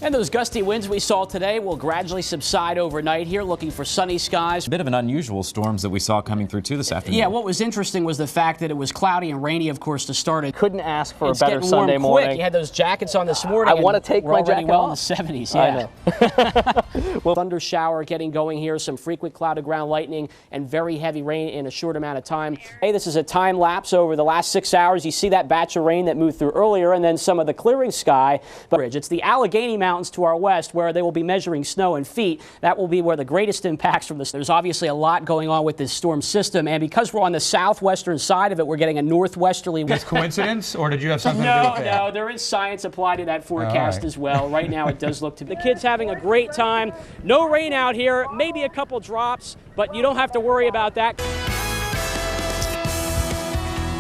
And those gusty winds we saw today will gradually subside overnight here, looking for sunny skies. A bit of an unusual storms that we saw coming through too this afternoon. Yeah, what was interesting was the fact that it was cloudy and rainy, of course, to start it. Couldn't ask for It's a better getting Sunday warm morning. quick. You had those jackets on this morning. I want to take my jacket well off. In the 70s, yeah. I know. Well, thunder shower getting going here, some frequent cloud to ground lightning and very heavy rain in a short amount of time. Hey, this is a time lapse over the last 6 hours. You see that batch of rain that moved through earlier and then some of the clearing sky. But it's the Allegheny Mountains to our west where they will be measuring snow in feet. That will be where the greatest impacts from this. There's obviously a lot going on with this storm system, and because we're on the southwestern side of it, we're getting a northwesterly. Is this coincidence, or did you have something to do with that? No, there is science applied to that forecast as well. Right now it does look to the kids having a great time. No rain out here, maybe a couple drops, but you don't have to worry about that.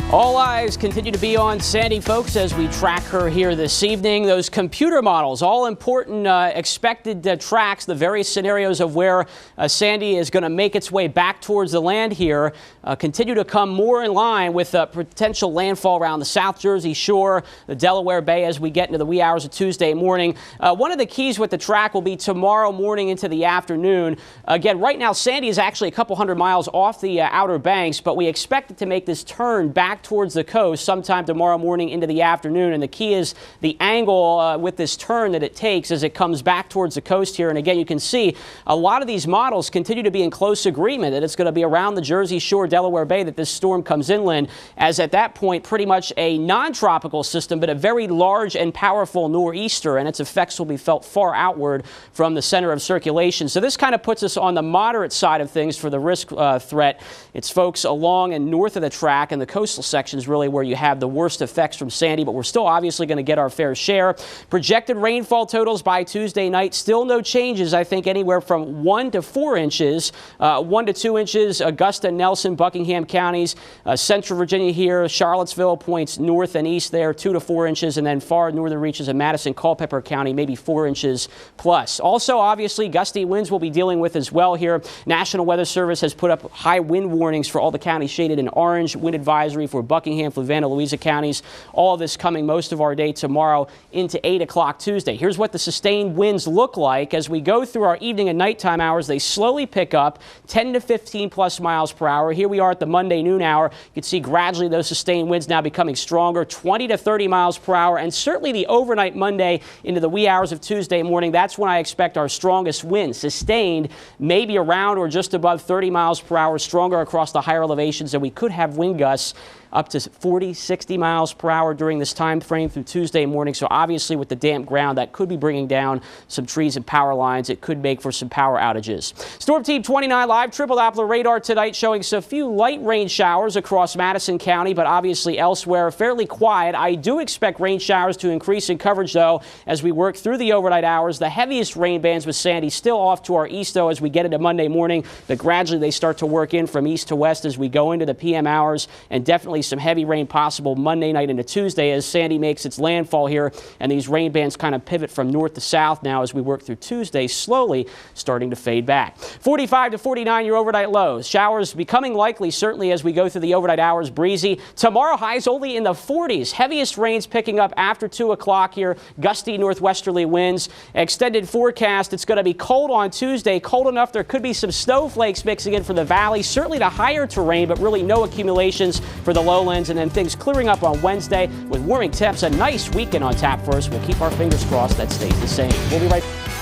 All eyes continue to be on Sandy, folks, as we track her here this evening. Those computer models, all important expected tracks, the various scenarios of where Sandy is going to make its way back towards the land here, continue to come more in line with potential landfall around the South Jersey shore, the Delaware Bay as we get into the wee hours of Tuesday morning. One of the keys with the track will be tomorrow morning into the afternoon. Again, right now, Sandy is actually a couple hundred miles off the Outer Banks, but we expect it to make this turn back towards the coast sometime tomorrow morning into the afternoon. And the key is the angle with this turn that it takes as it comes back towards the coast here. And again, you can see a lot of these models continue to be in close agreement that it's going to be around the Jersey Shore, Delaware Bay, that this storm comes inland, as at that point pretty much a non-tropical system, but a very large and powerful nor'easter, and its effects will be felt far outward from the center of circulation. So this kind of puts us on the moderate side of things for the risk threat. It's folks along and north of the track and the coastal sections really where you have the worst effects from Sandy, but we're still obviously going to get our fair share. Projected rainfall totals by Tuesday night, still no changes. I think anywhere from 1 to 4 inches, 1 to 2 inches, Augusta, Nelson, Buckingham counties, central Virginia here, Charlottesville points north and east there, 2 to 4 inches, and then far northern reaches of Madison, Culpeper County, maybe 4 inches plus. Also, obviously, gusty winds we'll be dealing with as well here. National Weather Service has put up high wind warnings for all the counties shaded in orange, wind advisory for Buckingham, Fluvanna, Louisa counties. All of this coming most of our day tomorrow into 8 o'clock Tuesday. Here's what the sustained winds look like as we go through our evening and nighttime hours. They slowly pick up 10 to 15 plus miles per hour. Here we are at the Monday noon hour. You can see gradually those sustained winds now becoming stronger, 20 to 30 miles per hour, and certainly the overnight Monday into the wee hours of Tuesday morning. That's when I expect our strongest winds, sustained maybe around or just above 30 miles per hour, stronger across the higher elevations, and we could have wind gusts up to 40, 60 miles per hour during this time frame through Tuesday morning. So obviously with the damp ground, that could be bringing down some trees and power lines. It could make for some power outages. Storm Team 29 live, triple Doppler radar tonight showing a few light rain showers across Madison County, but obviously elsewhere fairly quiet. I do expect rain showers to increase in coverage though as we work through the overnight hours. The heaviest rain bands with Sandy still off to our east though as we get into Monday morning, but gradually they start to work in from east to west as we go into the PM hours, and definitely some heavy rain possible Monday night into Tuesday as Sandy makes its landfall here, and these rain bands kind of pivot from north to south now as we work through Tuesday, slowly starting to fade back. 45 to 49 your overnight lows. Showers becoming likely certainly as we go through the overnight hours. Breezy. Tomorrow highs only in the 40s. Heaviest rains picking up after 2 o'clock here. Gusty northwesterly winds. Extended forecast. It's going to be cold on Tuesday. Cold enough there could be some snowflakes mixing in for the valley. Certainly the higher terrain, but really no accumulations for the lowlands. And then things clearing up on Wednesday with warming temps. A nice weekend on tap for us. We'll keep our fingers crossed that stays the same. We'll be right back.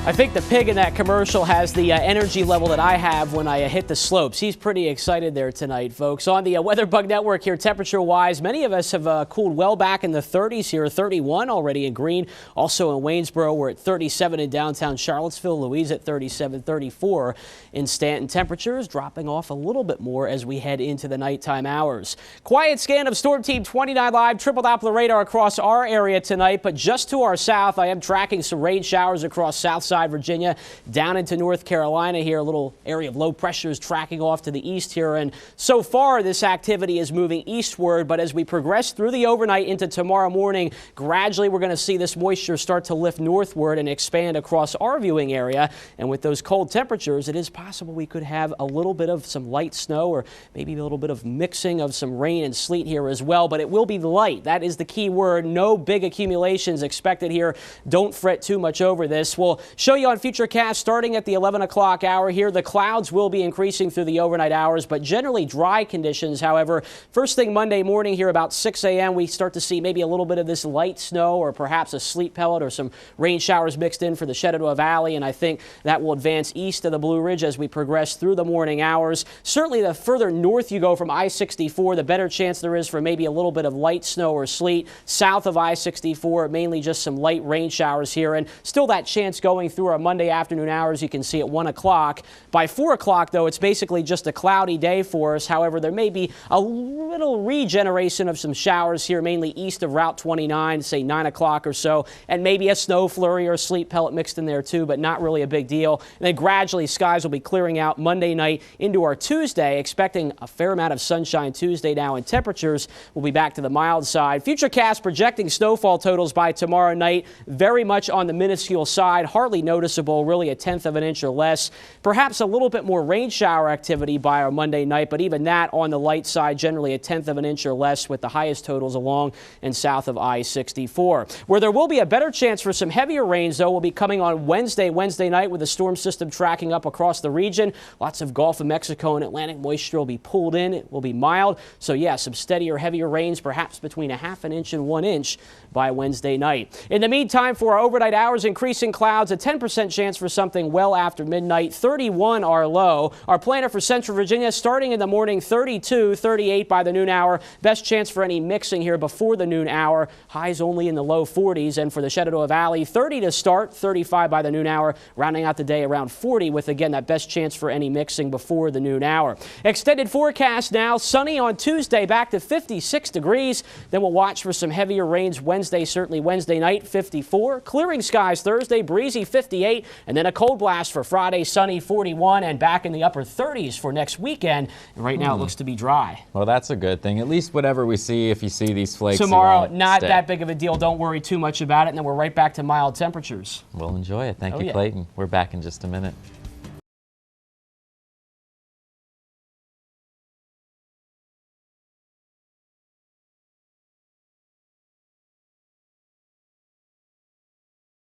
I think the pig in that commercial has the energy level that I have when I hit the slopes. He's pretty excited there tonight, folks. On the Weather Bug Network here, temperature-wise, many of us have cooled well back in the 30s here, 31 already in Greene. Also in Waynesboro, we're at 37 in downtown Charlottesville. Louise at 37, 34 in Stanton. Temperatures dropping off a little bit more as we head into the nighttime hours. Quiet scan of Storm Team 29 live, triple Doppler radar across our area tonight, but just to our south, I am tracking some rain showers across south Southside Virginia, down into North Carolina here. A little area of low pressure is tracking off to the east here. And so far, this activity is moving eastward. But as we progress through the overnight into tomorrow morning, gradually we're going to see this moisture start to lift northward and expand across our viewing area. And with those cold temperatures, it is possible we could have a little bit of some light snow or maybe a little bit of mixing of some rain and sleet here as well. But it will be light. That is the key word. No big accumulations expected here. Don't fret too much over this. We'll show you on Futurecast starting at the 11 o'clock hour here. The clouds will be increasing through the overnight hours, but generally dry conditions. However, first thing Monday morning here about 6 a.m., we start to see maybe a little bit of this light snow or perhaps a sleet pellet or some rain showers mixed in for the Shenandoah Valley, and I think that will advance east of the Blue Ridge as we progress through the morning hours. Certainly the further north you go from I-64, the better chance there is for maybe a little bit of light snow or sleet. South of I-64, mainly just some light rain showers here, and still that chance going through our Monday afternoon hours. You can see at 1 o'clock. By 4 o'clock, though, it's basically just a cloudy day for us. However, there may be a little regeneration of some showers here, mainly east of Route 29, say 9 o'clock or so, and maybe a snow flurry or sleet pellet mixed in there too, but not really a big deal. And then gradually skies will be clearing out Monday night into our Tuesday, expecting a fair amount of sunshine Tuesday now, and temperatures will be back to the mild side. Futurecast projecting snowfall totals by tomorrow night very much on the minuscule side, hardly noticeable, really a tenth of an inch or less. Perhaps a little bit more rain shower activity by our Monday night, but even that on the light side, generally a tenth of an inch or less, with the highest totals along and south of I-64. Where there will be a better chance for some heavier rains, though, will be coming on Wednesday night, with the storm system tracking up across the region. Lots of Gulf of Mexico and Atlantic moisture will be pulled in. It will be mild. So, yeah, some steadier, heavier rains, perhaps between a half an inch and 1 inch by Wednesday night. In the meantime, for our overnight hours, increasing clouds, a 10% chance for something well after midnight. 31 our low. Our planner for Central Virginia starting in the morning, 32, 38 by the noon hour. Best chance for any mixing here before the noon hour. Highs only in the low 40s. And for the Shenandoah Valley, 30 to start, 35 by the noon hour. Rounding out the day around 40 with, again, that best chance for any mixing before the noon hour. Extended forecast now. Sunny on Tuesday, back to 56 degrees. Then we'll watch for some heavier rains Wednesday, certainly Wednesday night, 54. Clearing skies Thursday, breezy 58. And then a cold blast for Friday, sunny 41, and back in the upper 30s for next weekend. And right now it looks to be dry. Well, that's a good thing. At least whatever we see, if you see these flakes tomorrow, not that big of a deal. Don't worry too much about it. And then we're right back to mild temperatures. We'll enjoy it. Thank you, Clayton. We're back in just a minute.